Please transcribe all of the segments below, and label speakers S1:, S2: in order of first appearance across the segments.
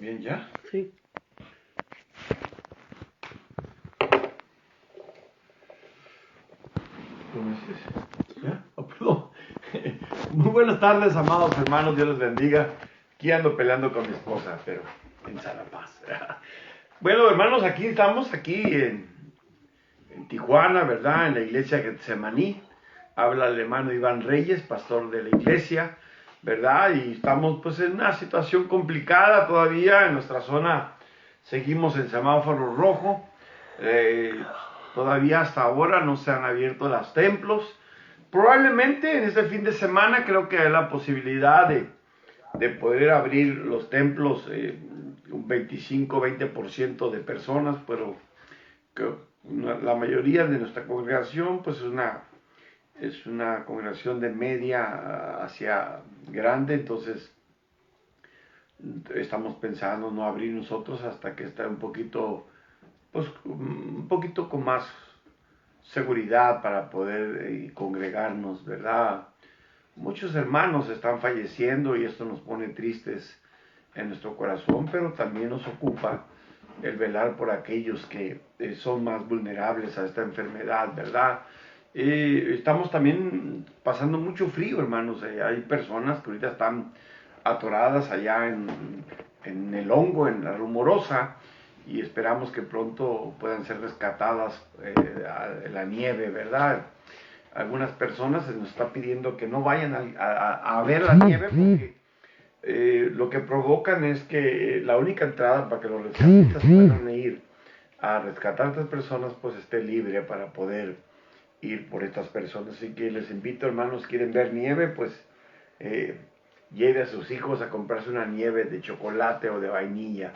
S1: Bien, ¿ya?
S2: Sí.
S1: ¿Cómo dices? ¿Ya? Oh, perdón. Muy buenas tardes, amados hermanos, Dios les bendiga. Aquí ando peleando con mi esposa, pero en sana paz. Bueno, hermanos, aquí estamos, en Tijuana, ¿verdad? En la iglesia Getsemaní. Habla el hermano Iván Reyes, pastor de la iglesia, ¿verdad? Y estamos pues en una situación complicada todavía. En nuestra zona seguimos en semáforo rojo. Todavía hasta ahora no se han abierto los templos. Probablemente en este fin de semana creo que hay la posibilidad de poder abrir los templos, un 25-20% de personas, pero que la mayoría de nuestra congregación pues es una congregación de media hacia grande, entonces estamos pensando no abrir nosotros hasta que esté un poquito con más seguridad para poder congregarnos, ¿verdad? Muchos hermanos están falleciendo y esto nos pone tristes en nuestro corazón, pero también nos ocupa el velar por aquellos que son más vulnerables a esta enfermedad, ¿verdad? Estamos también pasando mucho frío, hermanos. Hay personas que ahorita están atoradas allá en el hongo, en la rumorosa, y esperamos que pronto puedan ser rescatadas en la nieve, ¿verdad? Algunas personas se nos está pidiendo que no vayan a ver la nieve porque lo que provocan es que la única entrada para que los rescatistas puedan ir a rescatar a estas personas pues esté libre para poder ir por estas personas. Así que les invito, hermanos, quieren ver nieve, pues lleve a sus hijos a comprarse una nieve de chocolate o de vainilla,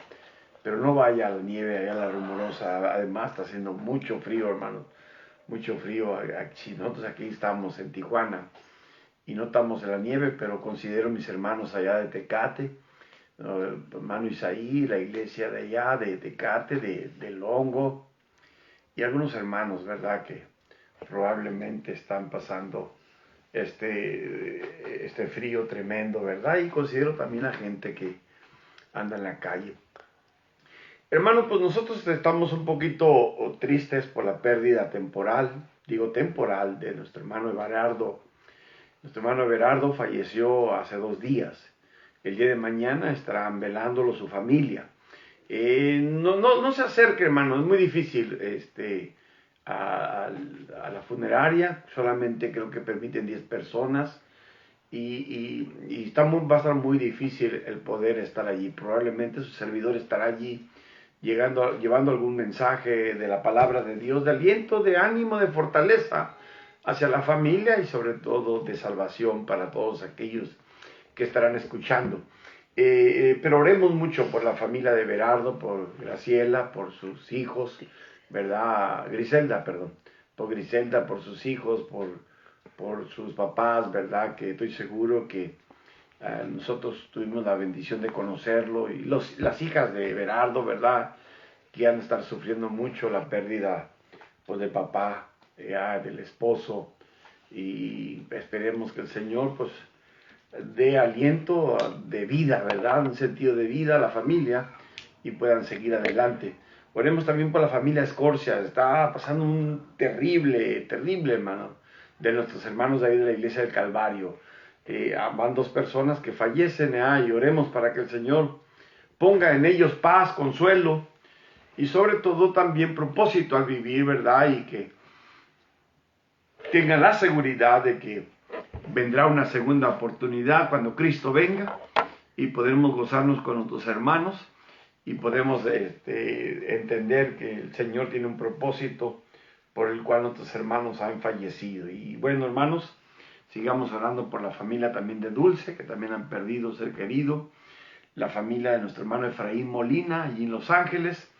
S1: pero no vaya a la nieve allá a la rumorosa. Además está haciendo mucho frío, hermanos, mucho frío aquí. Nosotros aquí estamos en Tijuana y no estamos en la nieve, pero considero mis hermanos allá de Tecate, hermano Isaí, la iglesia de allá de Tecate, del Hongo, y algunos hermanos, ¿verdad?, que probablemente están pasando este frío tremendo, ¿verdad? Y considero también a gente que anda en la calle. Hermanos, pues nosotros estamos un poquito tristes por la pérdida temporal, de nuestro hermano Everardo. Nuestro hermano Everardo falleció hace 2 días. El día de mañana estarán velándolo su familia. No se acerque, hermano, es muy difícil a la funeraria, solamente creo que permiten 10 personas y va a estar muy difícil el poder estar allí. Probablemente su servidor estará allí llevando algún mensaje de la palabra de Dios, de aliento, de ánimo, de fortaleza hacia la familia y sobre todo de salvación para todos aquellos que estarán escuchando. Pero oremos mucho por la familia de Everardo, por Graciela, por sus hijos, ¿verdad? Griselda, perdón. Por Griselda, por sus hijos, por sus papás, ¿verdad? Que estoy seguro que nosotros tuvimos la bendición de conocerlo. Y las hijas de Everardo, ¿verdad? Que han de estar sufriendo mucho la pérdida pues, del papá, del esposo. Y esperemos que el Señor, pues, de aliento, de vida, ¿verdad? Un sentido de vida a la familia y puedan seguir adelante. Oremos también por la familia Escorcia. Está pasando un terrible, hermano, de nuestros hermanos de ahí de la iglesia del Calvario. Van 2 personas que fallecen, y oremos para que el Señor ponga en ellos paz, consuelo y sobre todo también propósito al vivir, ¿verdad? Y que tengan la seguridad de que vendrá una segunda oportunidad cuando Cristo venga y podremos gozarnos con nuestros hermanos y podemos entender que el Señor tiene un propósito por el cual nuestros hermanos han fallecido. Y bueno, hermanos, sigamos orando por la familia también de Dulce, que también han perdido ser querido, la familia de nuestro hermano Efraín Molina, allí en Los Ángeles,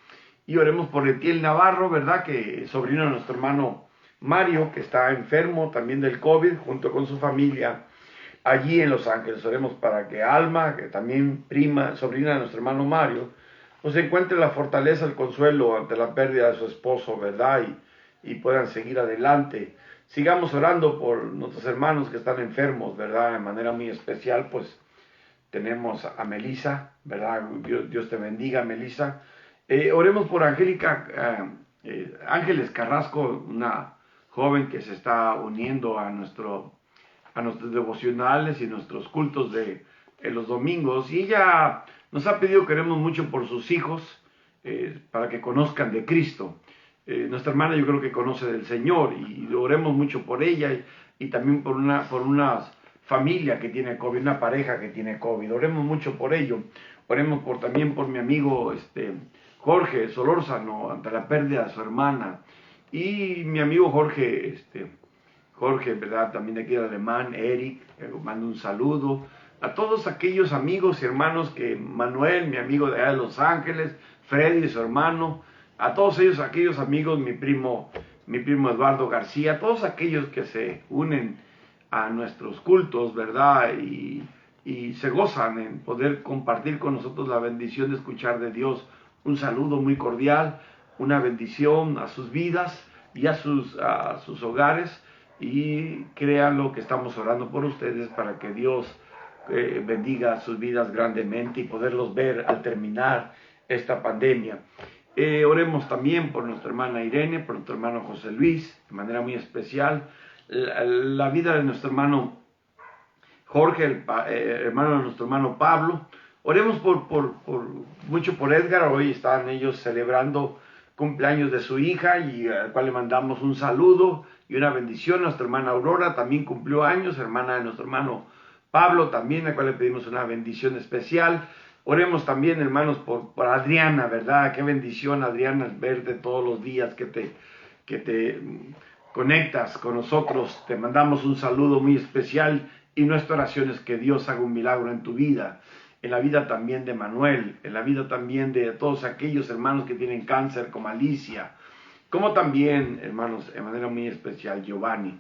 S1: y oremos por Etiel Navarro, ¿verdad?, que es sobrino de nuestro hermano Mario, que está enfermo también del COVID, junto con su familia, allí en Los Ángeles. Oremos para que Alma, que también sobrina de nuestro hermano Mario, pues encuentre la fortaleza, el consuelo ante la pérdida de su esposo, ¿verdad? Y puedan seguir adelante. Sigamos orando por nuestros hermanos que están enfermos, ¿verdad? De manera muy especial, pues tenemos a Melissa, ¿verdad? Dios te bendiga, Melissa. Oremos por Ángeles Carrasco, una joven que se está uniendo a nuestros devocionales y nuestros cultos de los domingos. Y ella nos ha pedido que oremos mucho por sus hijos, para que conozcan de Cristo. Nuestra hermana yo creo que conoce del Señor, y oremos mucho por ella, y también por una familia que tiene COVID, una pareja que tiene COVID. Oremos mucho por ello. Oremos también por mi amigo Jorge Solórzano, ante la pérdida de su hermana. Y mi amigo Jorge, ¿verdad? También de aquí de Alemán, Eric, mando un saludo. A todos aquellos amigos y hermanos Manuel, mi amigo de allá de Los Ángeles, Freddy, su hermano, a todos aquellos amigos, mi primo Eduardo García, todos aquellos que se unen a nuestros cultos, ¿verdad? Y se gozan en poder compartir con nosotros la bendición de escuchar de Dios. Un saludo muy cordial, una bendición a sus vidas y a sus hogares, y créanlo que estamos orando por ustedes para que Dios bendiga sus vidas grandemente y poderlos ver al terminar esta pandemia. Oremos también por nuestra hermana Irene, por nuestro hermano José Luis, de manera muy especial. La vida de nuestro hermano Jorge, hermano de nuestro hermano Pablo. Oremos mucho por Edgar. Hoy están ellos celebrando cumpleaños de su hija, y al cual le mandamos un saludo y una bendición. Nuestra hermana Aurora también cumplió años, hermana de nuestro hermano Pablo también, al cual le pedimos una bendición especial. Oremos también, hermanos, por Adriana, ¿verdad? Qué bendición, Adriana, verte todos los días que te conectas con nosotros. Te mandamos un saludo muy especial, y nuestra oración es que Dios haga un milagro en tu vida, en la vida también de Manuel, en la vida también de todos aquellos hermanos que tienen cáncer, como Alicia, como también, hermanos, de manera muy especial, Giovanni.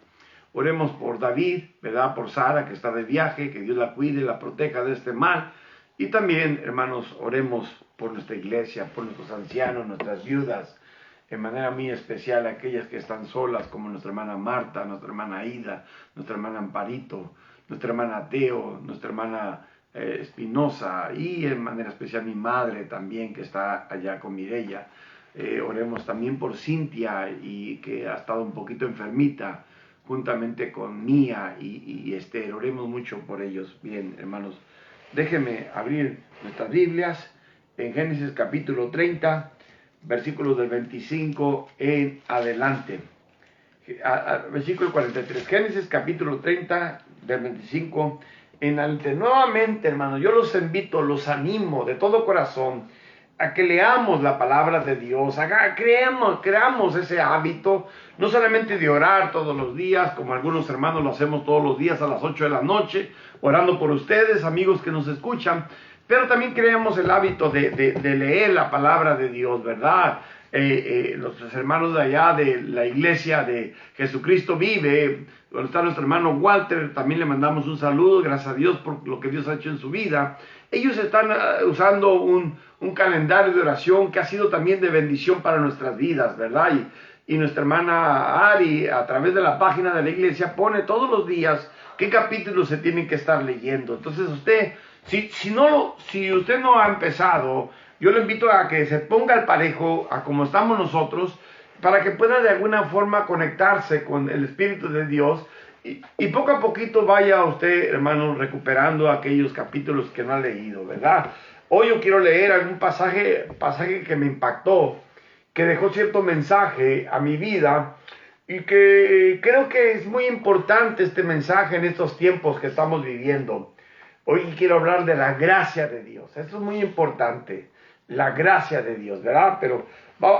S1: Oremos por David, ¿verdad? Por Sara, que está de viaje, que Dios la cuide, la proteja de este mal. Y también, hermanos, oremos por nuestra iglesia, por nuestros ancianos, nuestras viudas, en manera muy especial aquellas que están solas, como nuestra hermana Marta, nuestra hermana Aida, nuestra hermana Amparito, nuestra hermana Teo, nuestra hermana Espinosa, y en manera especial mi madre también, que está allá con Mireya. Oremos también por Cintia, y que ha estado un poquito enfermita, juntamente con Mía y Esther. Oremos mucho por ellos. Bien, hermanos, déjenme abrir nuestras Biblias en Génesis capítulo 30, versículos del 25 en adelante. Versículo 43. Génesis capítulo 30, del 25 en adelante. Nuevamente, hermanos, yo los invito, los animo de todo corazón a que leamos la palabra de Dios, creamos ese hábito, no solamente de orar todos los días, como algunos hermanos lo hacemos todos los días a las 8 de la noche, orando por ustedes, amigos que nos escuchan, pero también creamos el hábito de leer la palabra de Dios, ¿verdad? Los hermanos de allá de la iglesia de Jesucristo Vive, donde está nuestro hermano Walter, también le mandamos un saludo, gracias a Dios por lo que Dios ha hecho en su vida. Ellos están usando un calendario de oración que ha sido también de bendición para nuestras vidas, ¿verdad? Y nuestra hermana Ari, a través de la página de la iglesia, pone todos los días qué capítulos se tienen que estar leyendo. Entonces usted, si usted no ha empezado, yo le invito a que se ponga al parejo a como estamos nosotros, para que pueda de alguna forma conectarse con el Espíritu de Dios, y poco a poquito vaya usted, hermano, recuperando aquellos capítulos que no ha leído, ¿verdad? Hoy yo quiero leer algún pasaje que me impactó, que dejó cierto mensaje a mi vida, y que creo que es muy importante este mensaje en estos tiempos que estamos viviendo. Hoy quiero hablar de la gracia de Dios. Esto es muy importante, la gracia de Dios, ¿verdad? Pero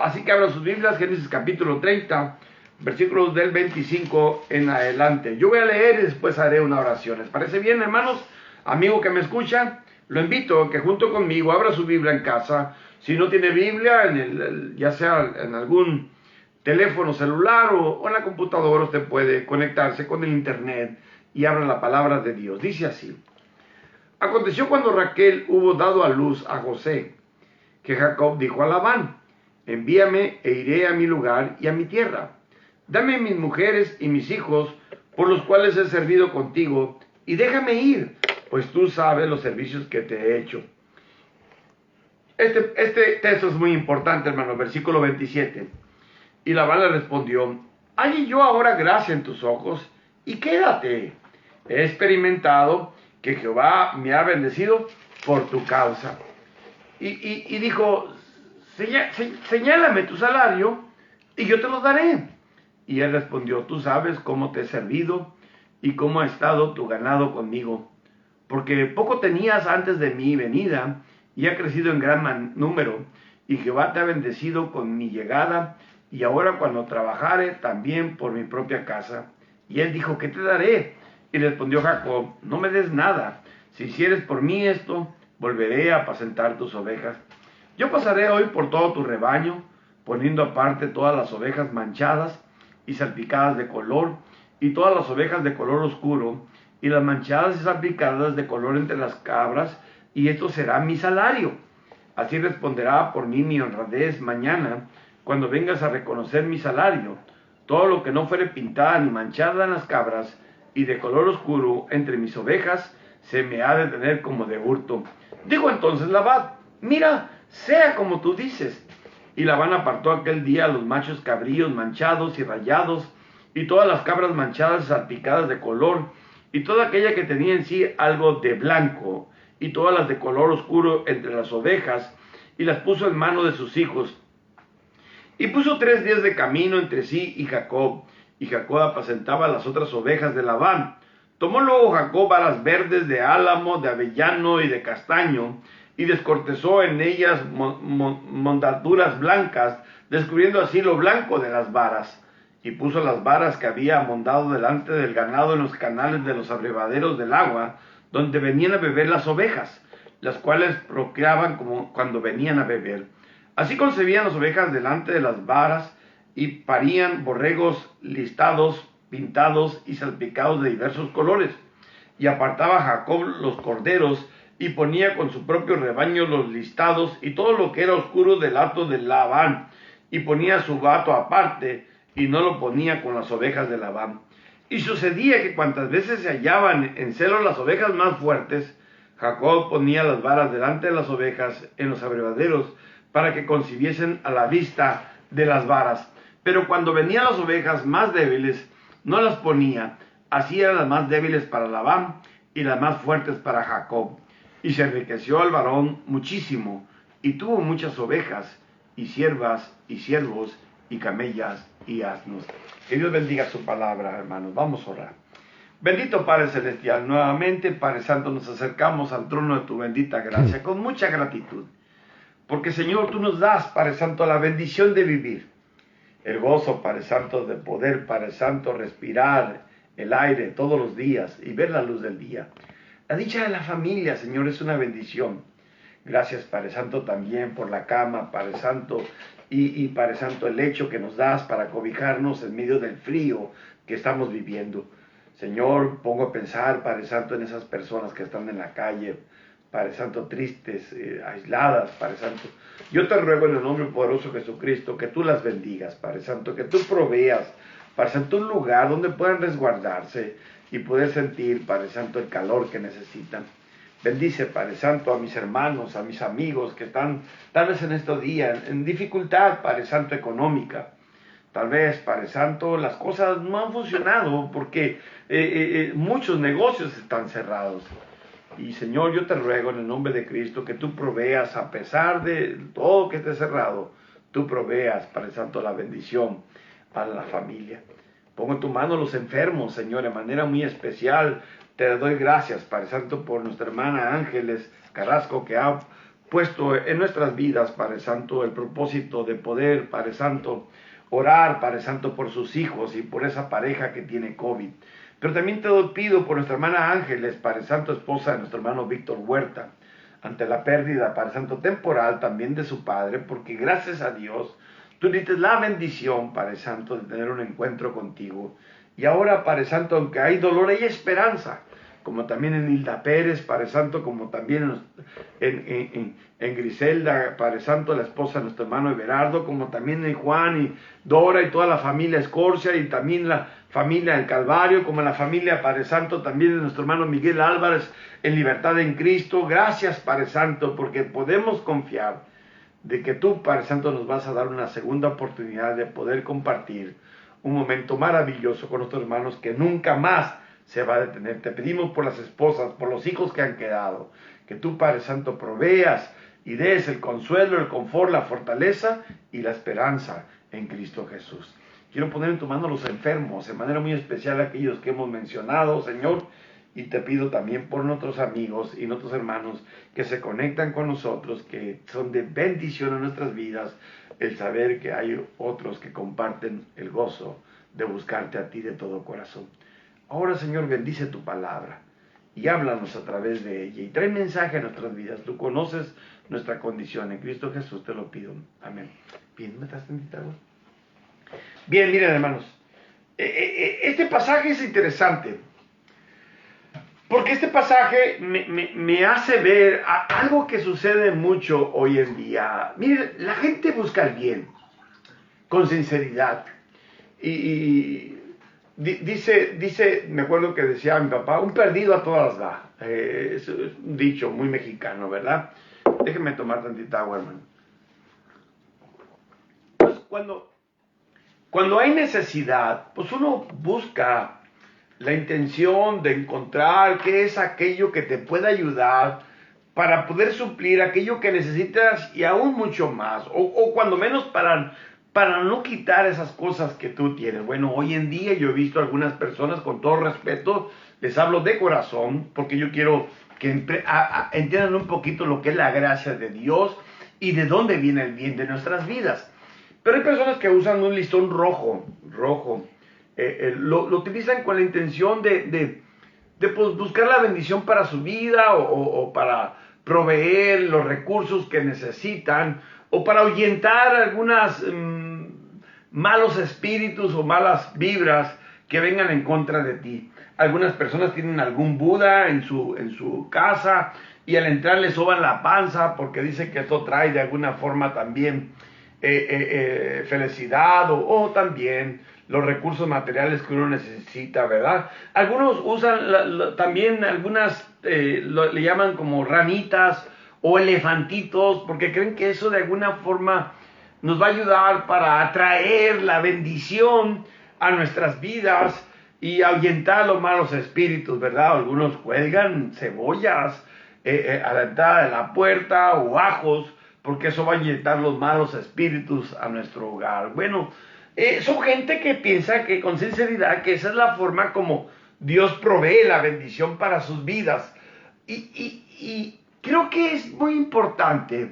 S1: así que abran sus Biblias, Génesis capítulo 30, versículos del 25 en adelante. Yo voy a leer y después haré una oración. ¿Les parece bien, hermanos? Amigo que me escuchan, lo invito a que junto conmigo abra su Biblia en casa. Si no tiene Biblia, ya sea en algún teléfono celular o en la computadora, usted puede conectarse con el internet y abra la palabra de Dios. Dice así: Aconteció cuando Raquel hubo dado a luz a José, que Jacob dijo a Labán: envíame e iré a mi lugar y a mi tierra. Dame mis mujeres y mis hijos, por los cuales he servido contigo, y déjame ir, pues tú sabes los servicios que te he hecho. Este texto es muy importante, hermano, versículo 27. Y Labán le respondió: halle yo ahora gracia en tus ojos, y quédate. He experimentado que Jehová me ha bendecido por tu causa. Y dijo: señálame tu salario, y yo te lo daré. Y él respondió: tú sabes cómo te he servido, y cómo ha estado tu ganado conmigo, porque poco tenías antes de mi venida, y ha crecido en gran número, y Jehová te ha bendecido con mi llegada, y ahora cuando trabajare también por mi propia casa. Y él dijo: ¿qué te daré? Y respondió Jacob: no me des nada. Si hicieres por mí esto, volveré a apacentar tus ovejas. Yo pasaré hoy por todo tu rebaño, poniendo aparte todas las ovejas manchadas y salpicadas de color, y todas las ovejas de color oscuro, y las manchadas y salpicadas de color entre las cabras, y esto será mi salario. Así responderá por mí mi honradez mañana, cuando vengas a reconocer mi salario. Todo lo que no fuere pintada ni manchada en las cabras, y de color oscuro entre mis ovejas, se me ha de tener como de hurto. Dijo entonces Labán: mira, sea como tú dices. Y Labán apartó aquel día los machos cabríos manchados y rayados, y todas las cabras manchadas y salpicadas de color, y toda aquella que tenía en sí algo de blanco, y todas las de color oscuro entre las ovejas, y las puso en mano de sus hijos. Y puso 3 días de camino entre sí y Jacob apacentaba las otras ovejas de Labán. Tomó luego Jacob varas verdes de álamo, de avellano y de castaño, y descortezó en ellas mondaduras blancas, descubriendo así lo blanco de las varas. Y puso las varas que había amondado delante del ganado en los canales de los abrevaderos del agua, donde venían a beber las ovejas, las cuales procreaban como cuando venían a beber. Así concebían las ovejas delante de las varas, y parían borregos listados, pintados y salpicados de diversos colores. Y apartaba Jacob los corderos, y ponía con su propio rebaño los listados, y todo lo que era oscuro del hato de Labán, y ponía su hato aparte, y no lo ponía con las ovejas de Labán. Y sucedía que cuantas veces se hallaban en celo las ovejas más fuertes, Jacob ponía las varas delante de las ovejas en los abrevaderos, para que concibiesen a la vista de las varas. Pero cuando venían las ovejas más débiles, no las ponía. Así eran las más débiles para Labán y las más fuertes para Jacob. Y se enriqueció el varón muchísimo, y tuvo muchas ovejas, y siervas, y siervos, y camellas, y asnos. Que Dios bendiga su palabra, hermanos. Vamos a orar. Bendito Padre Celestial, nuevamente, Padre Santo, nos acercamos al trono de tu bendita gracia con mucha gratitud. Porque, Señor, tú nos das, Padre Santo, la bendición de vivir. El gozo, Padre Santo, de poder, Padre Santo, respirar el aire todos los días y ver la luz del día. La dicha de la familia, Señor, es una bendición. Gracias, Padre Santo, también por la cama, Padre Santo, y Padre Santo, el lecho que nos das para cobijarnos en medio del frío que estamos viviendo. Señor, pongo a pensar, Padre Santo, en esas personas que están en la calle, Padre Santo, tristes, aisladas, Padre Santo. Yo te ruego en el nombre poderoso de Jesucristo que tú las bendigas, Padre Santo, que tú proveas, Padre Santo, un lugar donde puedan resguardarse y poder sentir, Padre Santo, el calor que necesitan. Bendice, Padre Santo, a mis hermanos, a mis amigos que están tal vez en estos días en dificultad, Padre Santo, económica. Tal vez, Padre Santo, las cosas no han funcionado porque muchos negocios están cerrados. Y Señor, yo te ruego en el nombre de Cristo que tú proveas, a pesar de todo que esté cerrado, tú proveas, Padre Santo, la bendición para la familia. Pongo en tu mano los enfermos, Señor, de manera muy especial. Te doy gracias, Padre Santo, por nuestra hermana Ángeles Carrasco, que ha puesto en nuestras vidas, Padre Santo, el propósito de poder, Padre Santo, orar, Padre Santo, por sus hijos y por esa pareja que tiene COVID. Pero también te pido por nuestra hermana Ángeles, Padre Santo, esposa de nuestro hermano Víctor Huerta, ante la pérdida, Padre Santo, temporal también de su padre, porque gracias a Dios, tú diste la bendición, Padre Santo, de tener un encuentro contigo. Y ahora, Padre Santo, aunque hay dolor, hay esperanza, como también en Hilda Pérez, Padre Santo, como también en Griselda, Padre Santo, la esposa de nuestro hermano Everardo, como también en Juan y Dora y toda la familia Escorcia, y también la familia del Calvario, como la familia, Padre Santo, también de nuestro hermano Miguel Álvarez, en Libertad en Cristo. Gracias, Padre Santo, porque podemos confiar de que tú, Padre Santo, nos vas a dar una segunda oportunidad de poder compartir un momento maravilloso con nuestros hermanos que nunca más se va a detener. Te pedimos por las esposas, por los hijos que han quedado, que tú, Padre Santo, proveas y des el consuelo, el confort, la fortaleza y la esperanza en Cristo Jesús. Quiero poner en tu mano a los enfermos, de manera muy especial a aquellos que hemos mencionado, Señor, y te pido también por nuestros amigos y nuestros hermanos que se conectan con nosotros, que son de bendición en nuestras vidas, el saber que hay otros que comparten el gozo de buscarte a ti de todo corazón. Ahora, Señor, bendice tu palabra y háblanos a través de ella y trae mensaje a nuestras vidas. Tú conoces nuestra condición. En Cristo Jesús te lo pido. Amén. Bien, ¿me estás tentando? Bien, miren, hermanos. Este pasaje es interesante porque este pasaje me hace ver algo que sucede mucho hoy en día. Miren, la gente busca el bien con sinceridad y dice, me acuerdo que decía mi papá, un perdido a todas da. Es un dicho muy mexicano, ¿verdad? Déjenme tomar tantita agua, hermano. Pues cuando hay necesidad, pues uno busca la intención de encontrar qué es aquello que te pueda ayudar para poder suplir aquello que necesitas y aún mucho más, o cuando menos para no quitar esas cosas que tú tienes. Bueno, hoy en día yo he visto algunas personas, con todo respeto, les hablo de corazón, porque yo quiero que entiendan un poquito lo que es la gracia de Dios y de dónde viene el bien de nuestras vidas. Pero hay personas que usan un listón rojo, lo utilizan con la intención de pues, buscar la bendición para su vida o para proveer los recursos que necesitan o para ahuyentar algunas malos espíritus o malas vibras que vengan en contra de ti. Algunas personas tienen algún Buda en su casa y al entrar le soban la panza porque dicen que esto trae de alguna forma también felicidad o también los recursos materiales que uno necesita, ¿verdad? Algunos usan también algunas, le llaman como ranitas o elefantitos, porque creen que eso de alguna forma nos va a ayudar para atraer la bendición a nuestras vidas y ahuyentar los malos espíritus, ¿verdad? Algunos cuelgan cebollas a la entrada de la puerta o ajos, porque eso va a ahuyentar los malos espíritus a nuestro hogar. Bueno, son gente que piensa que con sinceridad que esa es la forma como Dios provee la bendición para sus vidas. Y creo que es muy importante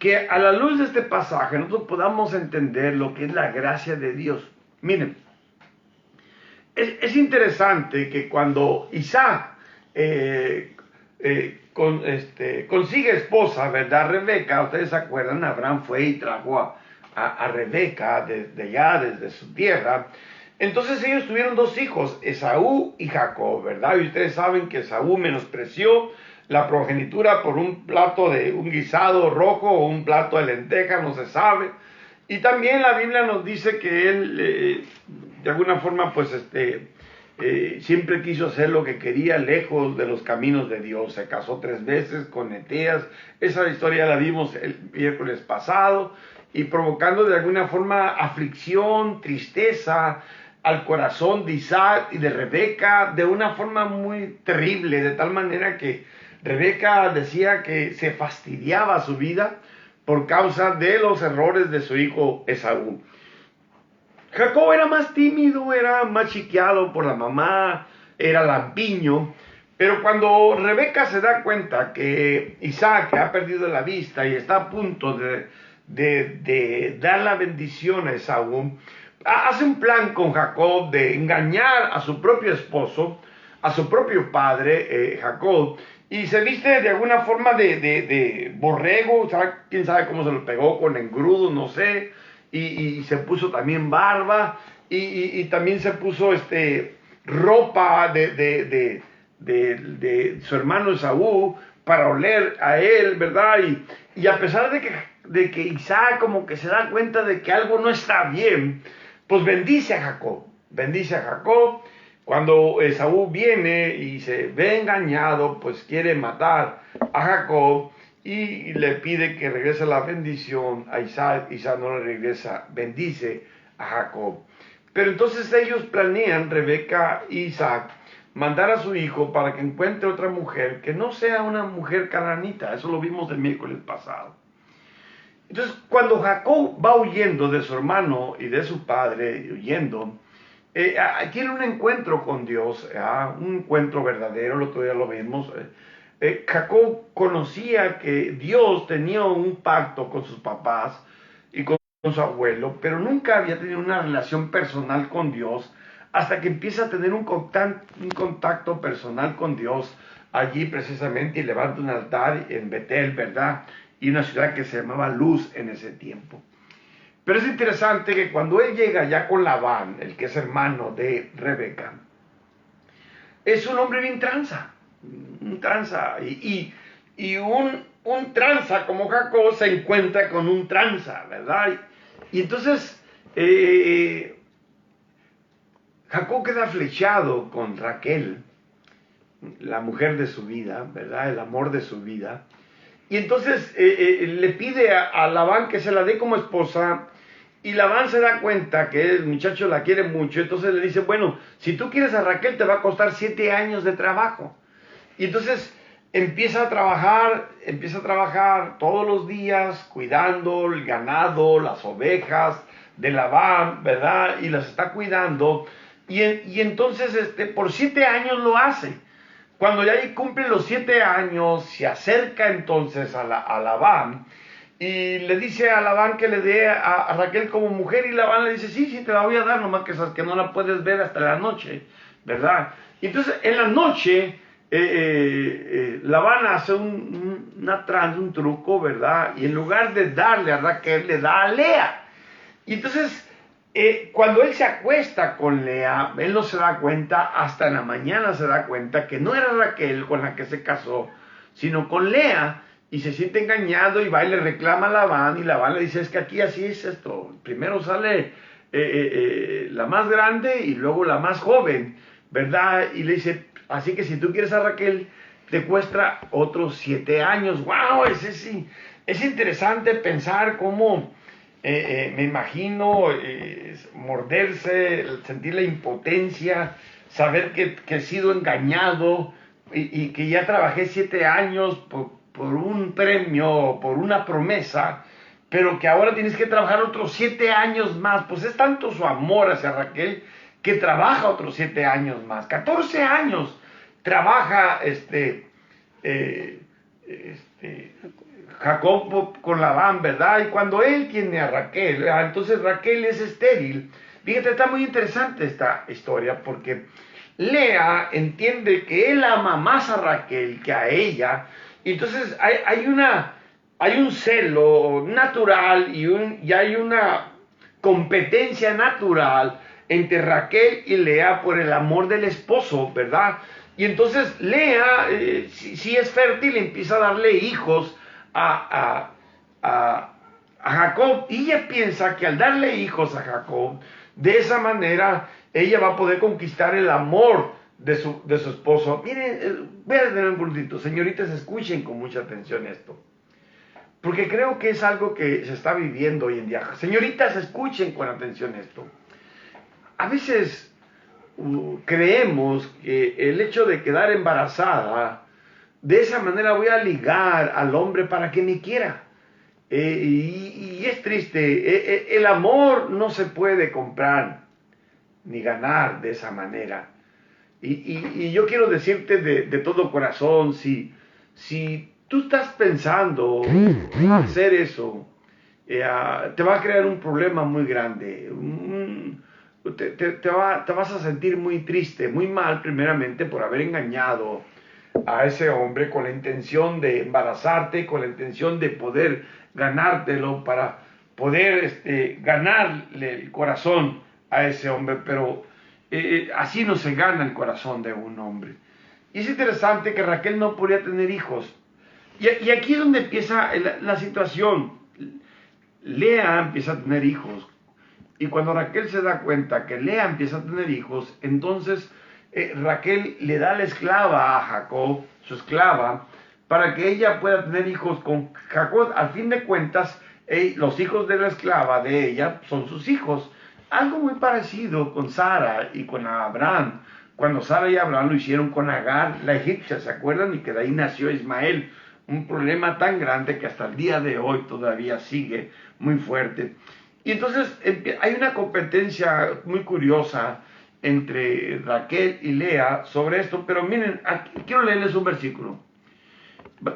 S1: que a la luz de este pasaje nosotros podamos entender lo que es la gracia de Dios. Miren, es interesante que cuando Isaac consigue esposa, ¿verdad? Rebeca, ustedes se acuerdan, Abraham fue y trajo a Rebeca desde allá, desde su tierra. Entonces ellos tuvieron dos hijos, Esaú y Jacob, ¿verdad? Y ustedes saben que Esaú menospreció la progenitura por un plato de un guisado rojo o un plato de lentejas, no se sabe. Y también la Biblia nos dice que él, de alguna forma, pues siempre quiso hacer lo que quería lejos de los caminos de Dios. Se casó 3 veces con Eteas. Esa historia la vimos el miércoles pasado. Y provocando de alguna forma aflicción, tristeza al corazón de Isaac y de Rebeca de una forma muy terrible, de tal manera que Rebeca decía que se fastidiaba su vida por causa de los errores de su hijo Esaú. Jacob era más tímido, era más chiqueado por la mamá, era lampiño, pero cuando Rebeca se da cuenta que Isaac ha perdido la vista y está a punto de dar la bendición a Esaú, hace un plan con Jacob de engañar a su propio esposo, a su propio padre, Jacob, y se viste de alguna forma de borrego, quién sabe cómo se lo pegó, con engrudo, no sé, y se puso también barba, y también se puso ropa de su hermano Esaú para oler a él, ¿verdad? Y a pesar de que Isaac como que se da cuenta de que algo no está bien, pues bendice a Jacob. Bendice a Jacob. Cuando Esaú viene y se ve engañado, pues quiere matar a Jacob y le pide que regrese la bendición a Isaac. Isaac no le regresa, bendice a Jacob. Pero entonces ellos planean, Rebeca y Isaac, mandar a su hijo para que encuentre otra mujer que no sea una mujer cananita. Eso lo vimos el miércoles pasado. Entonces, cuando Jacob va huyendo de su hermano y de su padre, huyendo, tiene un encuentro con Dios, un encuentro verdadero, el otro día lo vimos. Jacob conocía que Dios tenía un pacto con sus papás y con su abuelo, pero nunca había tenido una relación personal con Dios hasta que empieza a tener un contacto personal con Dios allí precisamente y levanta un altar en Betel, ¿verdad? Y una ciudad que se llamaba Luz en ese tiempo. Pero es interesante que cuando él llega ya con Labán, el que es hermano de Rebeca, es un hombre bien tranza, un tranza, y un tranza como Jacob se encuentra con un tranza, ¿verdad? Y entonces Jacob queda flechado con Raquel, la mujer de su vida, ¿verdad? El amor de su vida. Y entonces le pide a Labán que se la dé como esposa, y Labán se da cuenta que el muchacho la quiere mucho, entonces le dice, bueno, si tú quieres a Raquel te va a costar 7 años de trabajo. Y entonces empieza a trabajar todos los días cuidando el ganado, las ovejas de Labán, ¿verdad? Y las está cuidando, y entonces por 7 años lo hace. Cuando ya cumple los 7 años, se acerca entonces a Labán y le dice a Labán que le dé a Raquel como mujer, y Labán le dice, sí, te la voy a dar, nomás que no la puedes ver hasta la noche, ¿verdad? Y entonces en la noche Labán hace un truco, ¿verdad? Y en lugar de darle a Raquel, le da a Lea. Y entonces cuando él se acuesta con Lea, él no se da cuenta, hasta en la mañana se da cuenta que no era Raquel con la que se casó, sino con Lea, y se siente engañado y va y le reclama a Labán, y Labán le dice, es que aquí así es esto, primero sale la más grande y luego la más joven, ¿verdad? Y le dice, así que si tú quieres a Raquel, te cuesta otros 7 años. ¡Wow! Es interesante pensar cómo... me imagino morderse, sentir la impotencia, saber que he sido engañado y que ya trabajé 7 años por un premio, por una promesa, pero que ahora tienes que trabajar otros 7 años más. Pues es tanto su amor hacia Raquel que trabaja otros 7 años más. 14 años trabaja Jacob con Labán, ¿verdad? Y cuando él tiene a Raquel, entonces Raquel es estéril. Fíjate, está muy interesante esta historia porque Lea entiende que él ama más a Raquel que a ella, y entonces hay un celo natural y hay una competencia natural entre Raquel y Lea por el amor del esposo, ¿verdad? Y entonces Lea, si es fértil, empieza a darle hijos a Jacob, y ella piensa que al darle hijos a Jacob, de esa manera ella va a poder conquistar el amor de su esposo. Miren, voy a tener un puntito, señoritas, escuchen con mucha atención esto, porque creo que es algo que se está viviendo hoy en día. Señoritas, escuchen con atención esto. A veces creemos que el hecho de quedar embarazada, de esa manera voy a ligar al hombre para que me quiera. Y es triste, el amor no se puede comprar ni ganar de esa manera. Y yo quiero decirte de todo corazón, si tú estás pensando hacer eso, te va a crear un problema muy grande. Te vas a sentir muy triste, muy mal, primeramente por haber engañado a ese hombre con la intención de embarazarte, con la intención de poder ganártelo, para poder ganarle el corazón a ese hombre. Pero así no se gana el corazón de un hombre. Y es interesante que Raquel no podía tener hijos. Y aquí es donde empieza la situación. Lea empieza a tener hijos. Y cuando Raquel se da cuenta que Lea empieza a tener hijos, entonces Raquel le da la esclava a Jacob, su esclava, para que ella pueda tener hijos con Jacob. Al fin de cuentas, los hijos de la esclava de ella son sus hijos. Algo muy parecido con Sara y con Abraham. Cuando Sara y Abraham lo hicieron con Agar, la egipcia, ¿se acuerdan? Y que de ahí nació Ismael. Un problema tan grande que hasta el día de hoy todavía sigue muy fuerte. Y entonces hay una competencia muy curiosa entre Raquel y Lea sobre esto, pero miren, aquí, quiero leerles un versículo,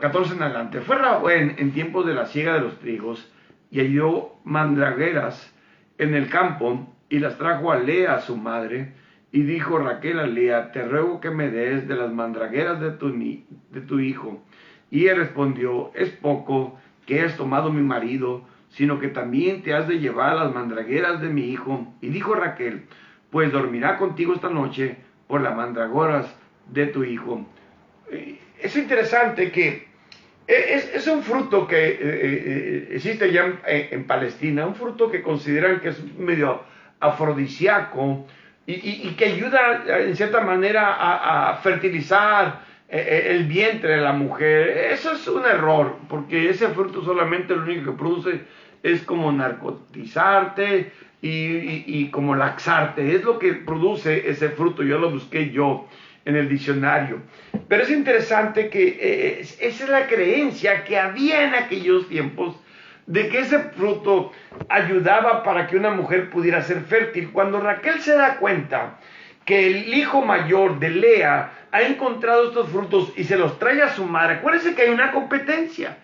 S1: 14 en adelante. Fue Raúl en tiempos de la siega de los trigos y halló mandragueras en el campo y las trajo a Lea, a su madre, y dijo Raquel a Lea, te ruego que me des de las mandragueras de tu hijo. Y él respondió, es poco que has tomado mi marido, sino que también te has de llevar las mandragueras de mi hijo. Y dijo Raquel, pues dormirá contigo esta noche por las mandragoras de tu hijo. Es interesante que es un fruto que existe ya en Palestina, un fruto que consideran que es medio afrodisíaco y que ayuda en cierta manera a fertilizar el vientre de la mujer. Eso es un error, porque ese fruto solamente lo único que produce es como narcotizarte y como laxarte. Es lo que produce ese fruto. Yo lo busqué yo en el diccionario. Pero es interesante que esa es la creencia que había en aquellos tiempos, de que ese fruto ayudaba para que una mujer pudiera ser fértil. Cuando Raquel se da cuenta que el hijo mayor de Lea ha encontrado estos frutos y se los trae a su madre, acuérdense que hay una competencia.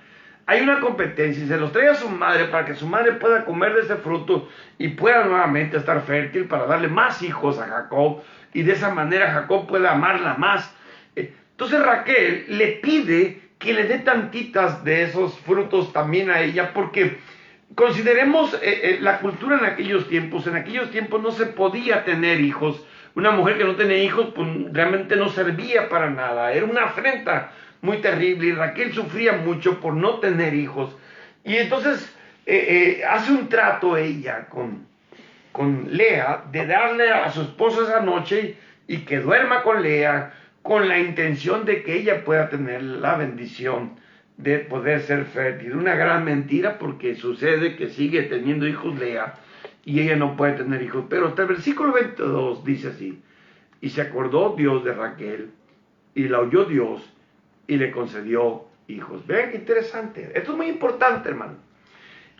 S1: Hay una competencia y se los trae a su madre para que su madre pueda comer de ese fruto y pueda nuevamente estar fértil para darle más hijos a Jacob y de esa manera Jacob pueda amarla más. Entonces Raquel le pide que le dé tantitas de esos frutos también a ella, porque consideremos la cultura en aquellos tiempos no se podía tener hijos. Una mujer que no tenía hijos pues, realmente no servía para nada, era una afrenta muy terrible y Raquel sufría mucho por no tener hijos. Y entonces hace un trato ella con Lea de darle a su esposo esa noche y que duerma con Lea con la intención de que ella pueda tener la bendición de poder ser fértil. Una gran mentira porque sucede que sigue teniendo hijos Lea y ella no puede tener hijos. Pero hasta el versículo 22 dice así, y se acordó Dios de Raquel y la oyó Dios y le concedió hijos. Vean qué interesante. Esto es muy importante, hermano.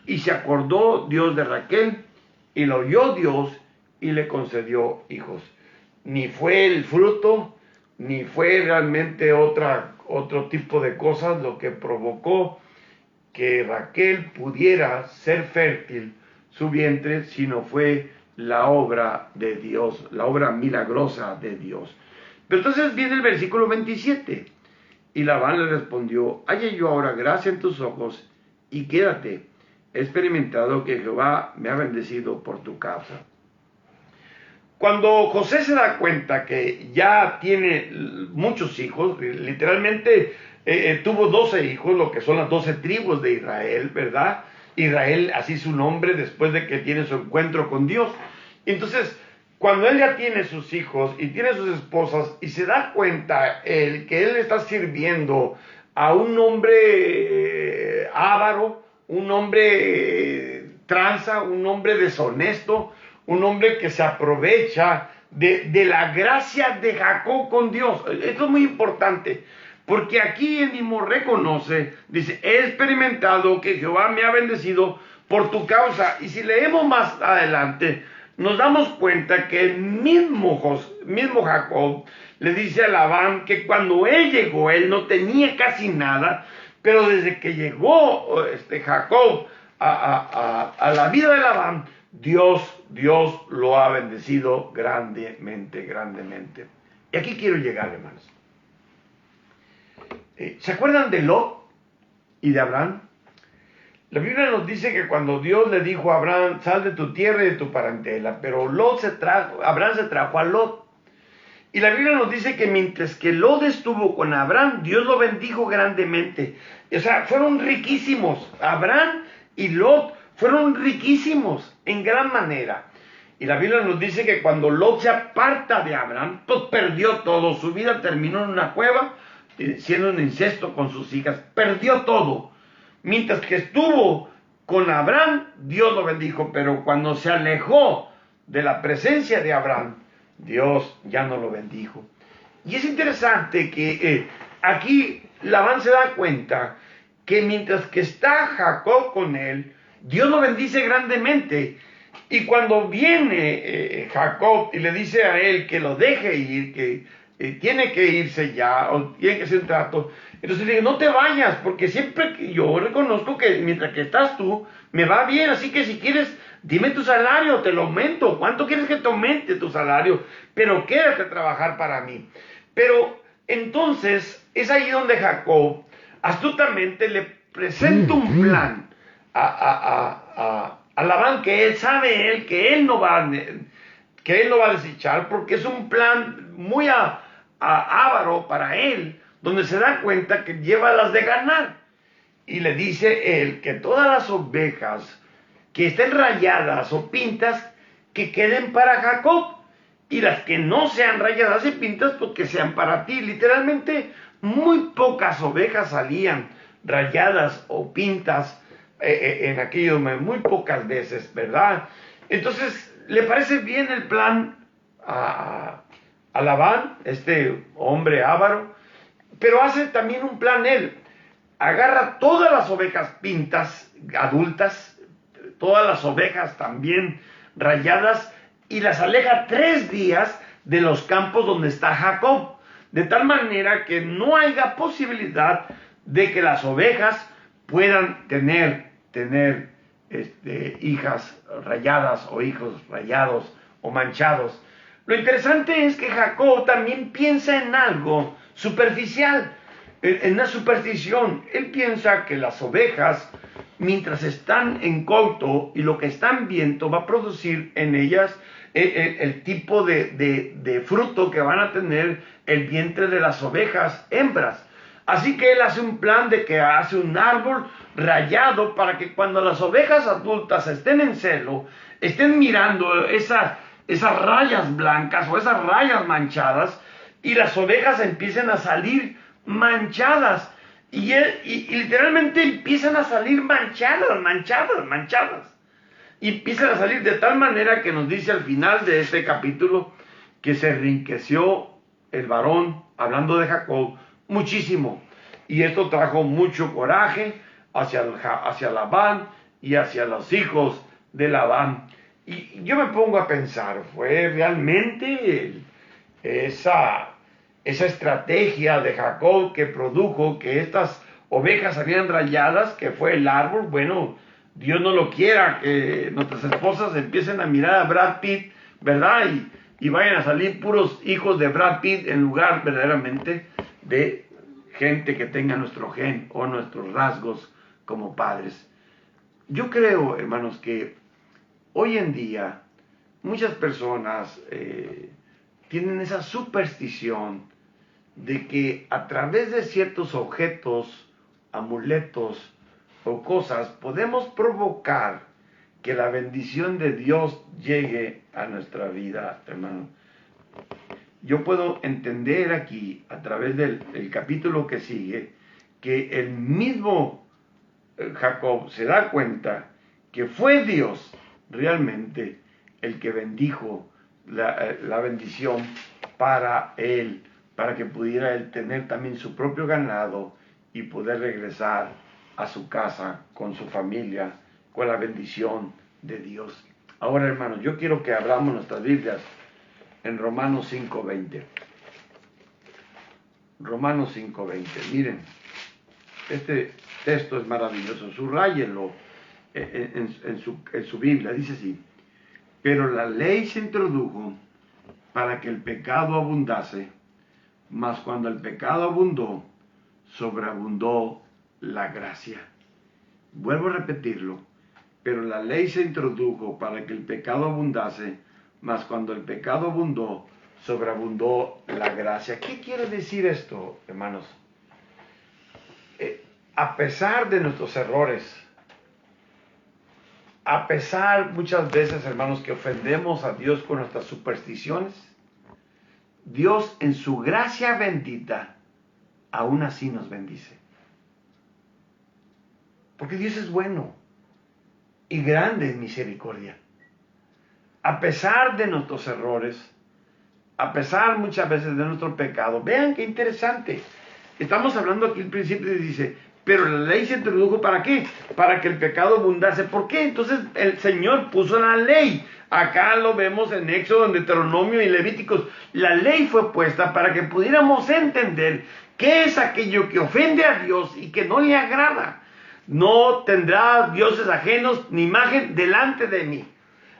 S1: Y se acordó Dios de Raquel y la oyó Dios y le concedió hijos. Ni fue el fruto, ni fue realmente otro tipo de cosas lo que provocó que Raquel pudiera ser fértil su vientre, sino fue la obra de Dios, la obra milagrosa de Dios. Pero entonces viene el versículo 27, y Labán le respondió, halle yo ahora gracia en tus ojos, y quédate, he experimentado que Jehová me ha bendecido por tu causa. Cuando José se da cuenta que ya tiene muchos hijos, literalmente tuvo 12 hijos, lo que son las 12 tribus de Israel, ¿verdad? Israel, así su nombre, después de que tiene su encuentro con Dios. Entonces, cuando él ya tiene sus hijos y tiene sus esposas y se da cuenta que él está sirviendo a un hombre avaro, un hombre tranza, un hombre deshonesto, un hombre que se aprovecha de la gracia de Jacob con Dios. Esto es muy importante, porque aquí él mismo reconoce, dice, he experimentado que Jehová me ha bendecido por tu causa. Y si leemos más adelante, nos damos cuenta que el mismo Jacob le dice a Labán que cuando él llegó, él no tenía casi nada, pero desde que llegó Jacob a la vida de Labán, Dios lo ha bendecido grandemente, grandemente. Y aquí quiero llegar, hermanos. ¿Se acuerdan de Lot y de Abraham? La Biblia nos dice que cuando Dios le dijo a Abraham, sal de tu tierra y de tu parentela, pero Abraham se trajo a Lot. Y la Biblia nos dice que mientras que Lot estuvo con Abraham, Dios lo bendijo grandemente. O sea, fueron riquísimos. Abraham y Lot fueron riquísimos en gran manera. Y la Biblia nos dice que cuando Lot se aparta de Abraham, pues perdió todo. Su vida terminó en una cueva, siendo un incesto con sus hijas. Perdió todo. Mientras que estuvo con Abraham, Dios lo bendijo. Pero cuando se alejó de la presencia de Abraham, Dios ya no lo bendijo. Y es interesante que aquí Labán se da cuenta que mientras que está Jacob con él, Dios lo bendice grandemente. Y cuando viene Jacob y le dice a él que lo deje ir, que tiene que irse ya, o tiene que hacer un trato, entonces le dice, no te vayas, porque siempre que yo reconozco que mientras que estás tú, me va bien, así que si quieres, dime tu salario, te lo aumento. ¿Cuánto quieres que te aumente tu salario? Pero quédate a trabajar para mí. Pero entonces es ahí donde Jacob astutamente le presenta un plan a Labán, que él sabe que él no va a desechar, porque es un plan muy avaro para él, donde se da cuenta que lleva las de ganar. Y le dice él que todas las ovejas que estén rayadas o pintas, que queden para Jacob, y las que no sean rayadas y pintas, pues que sean para ti. Literalmente, muy pocas ovejas salían rayadas o pintas en aquello, muy pocas veces, ¿verdad? Entonces, le parece bien el plan a Labán, este hombre avaro, pero hace también un plan él. Agarra todas las ovejas pintas, adultas, todas las ovejas también rayadas, y las aleja 3 días de los campos donde está Jacob, de tal manera que no haya posibilidad de que las ovejas puedan tener hijas rayadas o hijos rayados o manchados. Lo interesante es que Jacob también piensa en algo superficial, en una superstición. Él piensa que las ovejas, mientras están en coito y lo que están viendo, va a producir en ellas el tipo de fruto que van a tener el vientre de las ovejas hembras. Así que él hace un plan de que hace un árbol rayado para que cuando las ovejas adultas estén en celo, estén mirando esas rayas blancas o esas rayas manchadas, y las ovejas empiecen a salir manchadas. Y literalmente empiezan a salir manchadas. Y empiezan a salir de tal manera que nos dice al final de este capítulo que se enriqueció el varón, hablando de Jacob, muchísimo. Y esto trajo mucho coraje hacia Labán y hacia los hijos de Labán. Y yo me pongo a pensar, ¿fue realmente esa estrategia de Jacob que produjo que estas ovejas salieran rayadas, que fue el árbol? Bueno, Dios no lo quiera, que nuestras esposas empiecen a mirar a Brad Pitt, ¿verdad? Y vayan a salir puros hijos de Brad Pitt en lugar verdaderamente de gente que tenga nuestro gen o nuestros rasgos como padres. Yo creo, hermanos, que hoy en día muchas personas tienen esa superstición de que a través de ciertos objetos, amuletos o cosas podemos provocar que la bendición de Dios llegue a nuestra vida, hermano. Yo puedo entender aquí, a través del capítulo que sigue, que el mismo Jacob se da cuenta que fue Dios realmente el que bendijo la bendición para él, para que pudiera él tener también su propio ganado y poder regresar a su casa con su familia, con la bendición de Dios. Ahora, hermanos, yo quiero que abramos nuestras Biblias en Romanos 5:20. Romanos 5:20. Miren, este texto es maravilloso, subrayenlo en su Biblia. Dice así: pero la ley se introdujo para que el pecado abundase, mas cuando el pecado abundó, sobreabundó la gracia. Vuelvo a repetirlo: pero la ley se introdujo para que el pecado abundase, mas cuando el pecado abundó, sobreabundó la gracia. ¿Qué quiere decir esto, hermanos? A pesar de nuestros errores, a pesar muchas veces, hermanos, que ofendemos a Dios con nuestras supersticiones, Dios en su gracia bendita, aún así nos bendice. Porque Dios es bueno y grande en misericordia. A pesar de nuestros errores, a pesar muchas veces de nuestro pecado, vean qué interesante. Estamos hablando aquí al principio y dice, pero la ley se introdujo ¿para qué? Para que el pecado abundase. ¿Por qué? Entonces el Señor puso la ley. Acá lo vemos en Éxodo, en Deuteronomio y Levíticos. La ley fue puesta para que pudiéramos entender qué es aquello que ofende a Dios y que no le agrada. No tendrá dioses ajenos ni imagen delante de mí.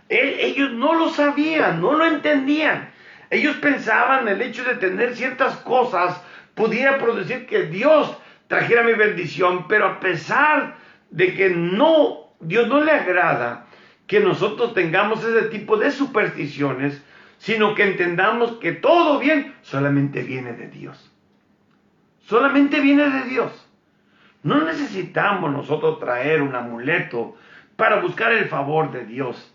S1: Ellos no lo sabían, no lo entendían. Ellos pensaban el hecho de tener ciertas cosas pudiera producir que Dios trajera mi bendición, pero a pesar de que Dios no le agrada que nosotros tengamos ese tipo de supersticiones, sino que entendamos que todo bien solamente viene de Dios. Solamente viene de Dios. No necesitamos nosotros traer un amuleto para buscar el favor de Dios.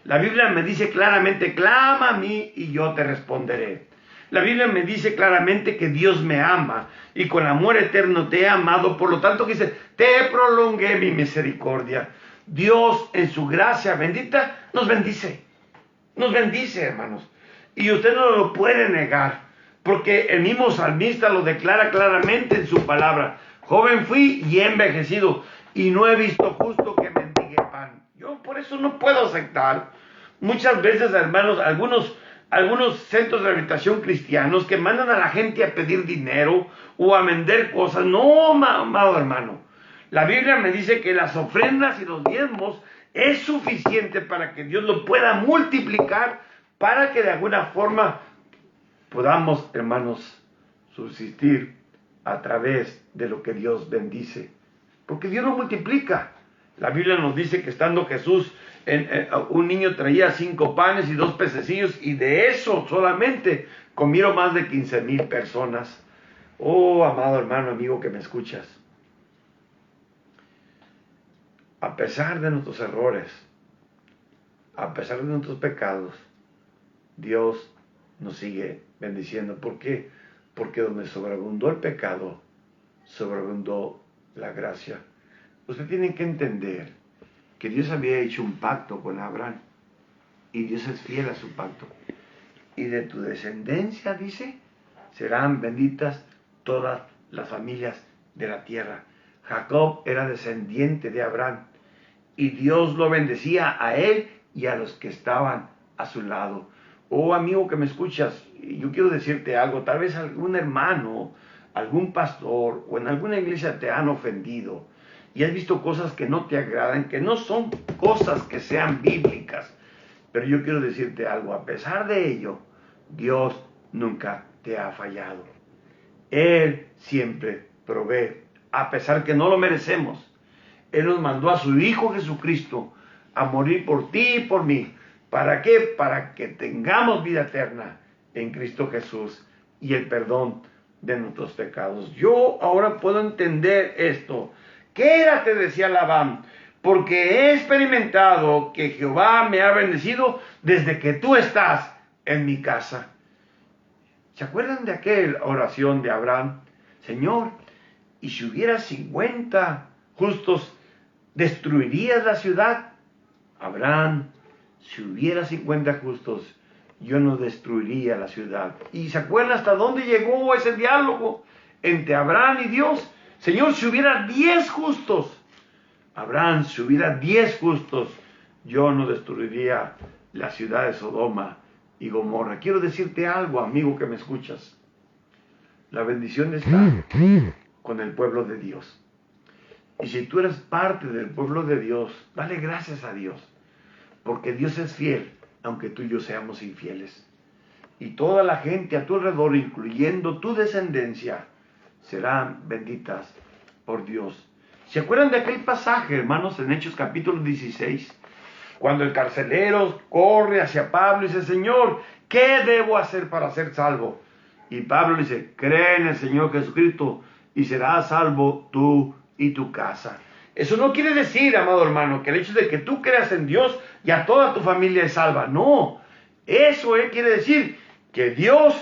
S1: La Biblia me dice claramente, clama a mí y yo te responderé. La Biblia me dice claramente que Dios me ama y con amor eterno te he amado. Por lo tanto, que dice, te prolongué mi misericordia. Dios en su gracia bendita nos bendice. Nos bendice, hermanos. Y usted no lo puede negar, porque el mismo salmista lo declara claramente en su palabra. Joven fui y he envejecido y no he visto justo que mendigue pan. Yo por eso no puedo aceptar. Muchas veces, hermanos, algunos centros de rehabilitación cristianos que mandan a la gente a pedir dinero o a vender cosas. No, amado hermano. La Biblia me dice que las ofrendas y los diezmos es suficiente para que Dios lo pueda multiplicar, para que de alguna forma podamos, hermanos, subsistir a través de lo que Dios bendice. Porque Dios lo multiplica. La Biblia nos dice que estando Jesús, un niño traía 5 panes y 2 pececillos, y de eso solamente comieron más de 15,000 personas. Oh, amado hermano, amigo que me escuchas. A pesar de nuestros errores, a pesar de nuestros pecados, Dios nos sigue bendiciendo. ¿Por qué? Porque donde sobreabundó el pecado, sobreabundó la gracia. Usted tiene que entender que Dios había hecho un pacto con Abraham y Dios es fiel a su pacto. Y de tu descendencia, dice, serán benditas todas las familias de la tierra. Jacob era descendiente de Abraham y Dios lo bendecía a él y a los que estaban a su lado. Oh, amigo que me escuchas, yo quiero decirte algo. Tal vez algún hermano, algún pastor o en alguna iglesia te han ofendido y has visto cosas que no te agradan, que no son cosas que sean bíblicas. Pero yo quiero decirte algo. A pesar de ello, Dios nunca te ha fallado. Él siempre provee, a pesar que no lo merecemos. Él nos mandó a su Hijo Jesucristo a morir por ti y por mí. ¿Para qué? Para que tengamos vida eterna en Cristo Jesús y el perdón de nuestros pecados. Yo ahora puedo entender esto. Quédate, decía Labán, porque he experimentado que Jehová me ha bendecido desde que tú estás en mi casa. ¿Se acuerdan de aquella oración de Abraham? Señor, y si hubiera 50 justos, ¿destruirías la ciudad? Abraham, si hubiera 50 justos, yo no destruiría la ciudad. ¿Y se acuerdan hasta dónde llegó ese diálogo entre Abraham y Dios? Señor, si hubiera 10 justos, Abraham, si hubiera 10 justos, yo no destruiría la ciudad de Sodoma y Gomorra. Quiero decirte algo, amigo que me escuchas. La bendición está con el pueblo de Dios. Y si tú eres parte del pueblo de Dios, dale gracias a Dios. Porque Dios es fiel, aunque tú y yo seamos infieles. Y toda la gente a tu alrededor, incluyendo tu descendencia, serán benditas por Dios. ¿Se acuerdan de aquel pasaje, hermanos, en Hechos capítulo 16? Cuando el carcelero corre hacia Pablo y dice, Señor, ¿Qué debo hacer para ser salvo? Y Pablo dice, cree en el Señor Jesucristo y serás salvo tú y tu casa. Eso no quiere decir, amado hermano, que el hecho de que tú creas en Dios ya toda tu familia es salva. No, eso quiere decir que Dios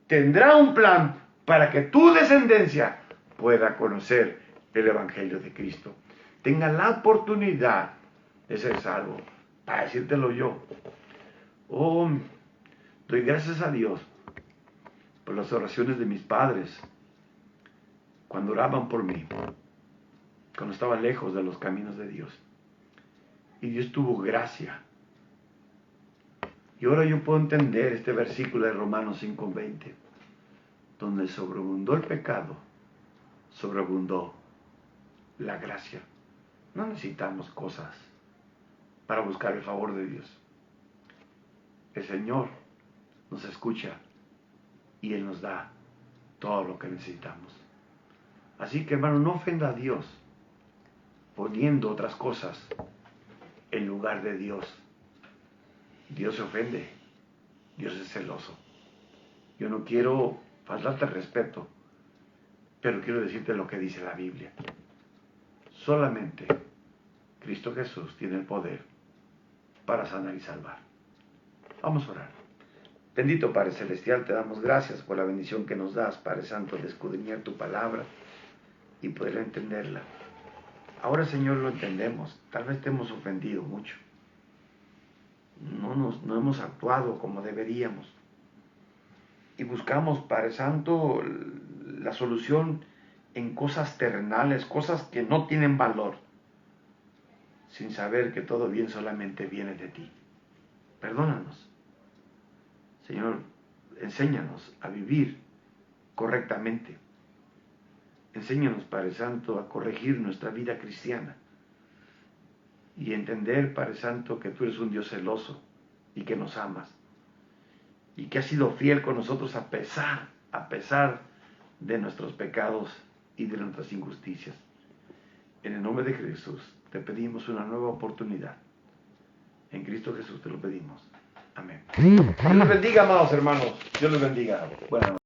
S1: tendrá un plan para que tu descendencia pueda conocer el Evangelio de Cristo. Tenga la oportunidad de ser salvo. Para decírtelo yo. Oh, doy gracias a Dios por las oraciones de mis padres cuando oraban por mí, cuando estaba lejos de los caminos de Dios. Y Dios tuvo gracia. Y ahora yo puedo entender este versículo de Romanos 5:20, donde sobreabundó el pecado, sobreabundó la gracia. No necesitamos cosas para buscar el favor de Dios. El Señor nos escucha y Él nos da todo lo que necesitamos. Así que, hermano, no ofenda a Dios poniendo otras cosas en lugar de Dios. Dios se ofende, Dios es celoso. Yo no quiero faltarte el respeto, pero quiero decirte lo que dice la Biblia. Solamente Cristo Jesús tiene el poder para sanar y salvar. Vamos a orar. Bendito Padre Celestial, te damos gracias por la bendición que nos das, Padre Santo, de escudriñar tu palabra y poder entenderla. Ahora, Señor, lo entendemos. Tal vez te hemos ofendido mucho. No hemos actuado como deberíamos. Y buscamos, Padre Santo, la solución en cosas terrenales, cosas que no tienen valor, sin saber que todo bien solamente viene de ti. Perdónanos. Señor, enséñanos a vivir correctamente. Enséñanos, Padre Santo, a corregir nuestra vida cristiana y entender, Padre Santo, que tú eres un Dios celoso y que nos amas y que has sido fiel con nosotros a pesar de nuestros pecados y de nuestras injusticias. En el nombre de Jesús te pedimos una nueva oportunidad. En Cristo Jesús te lo pedimos. Amén. Dios les bendiga, amados hermanos. Dios les bendiga. Buenas noches.